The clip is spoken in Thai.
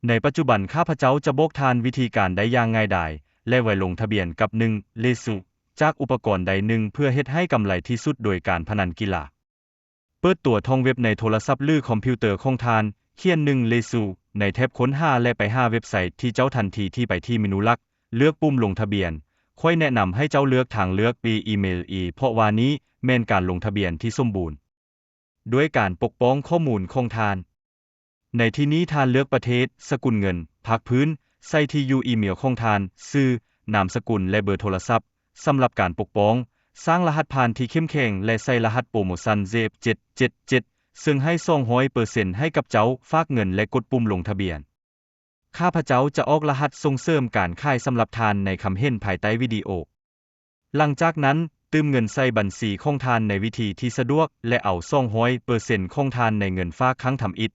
ในปัจจุบันข้าพเจ้าจะบอกทานวิธีการได้อย่างง่ายดายและไว้ลงทะเบียนกับ1เลสุจากอุปกรณ์ใดหนึ่งเพื่อเฮ็ดให้กำไรที่สุดโดยการพนันกีฬาเปิดตัวท่องเว็บในโทรศัพท์หรือคอมพิวเตอร์ของทานเขียน1เลสุในแท็บค้นหาและไปหาเว็บไซต์ที่เจ้าทันทีที่ไปที่เมนูหลักเลือกปุ่มลงทะเบียนค่อยแนะนำให้เจ้าเลือกทางเลือกอีเมลเพราะว่านี้แม่นการลงทะเบียนที่สมบูรณ์ด้วยการปกป้องข้อมูลของทานในที่นี้ทานเลือกประเทศสกุลเงินภาคพื้นใส่ที่อยู่อีเมลของทานชื่อนามสกุลและเบอร์โทรศัพท์สำหรับการปกป้องสร้างรหัสผ่านที่เข้มแข็งและใส่รหัสโปรโมชั่น ZEP777 ซึ่งให้ 200% ให้กับเจ้าฝากเงินและกดปุ่มลงทะเบียนข้าพเจ้าจะออกรหัสส่งเสริมการขายสำหรับทานในคำเห็นภายใต้วิดีโอหลังจากนั้นตืมเงินใส่บัญชีของทานในวิธีที่สะดวกและเอา200%ของทานในเงินฝากครั้งทำอิฐ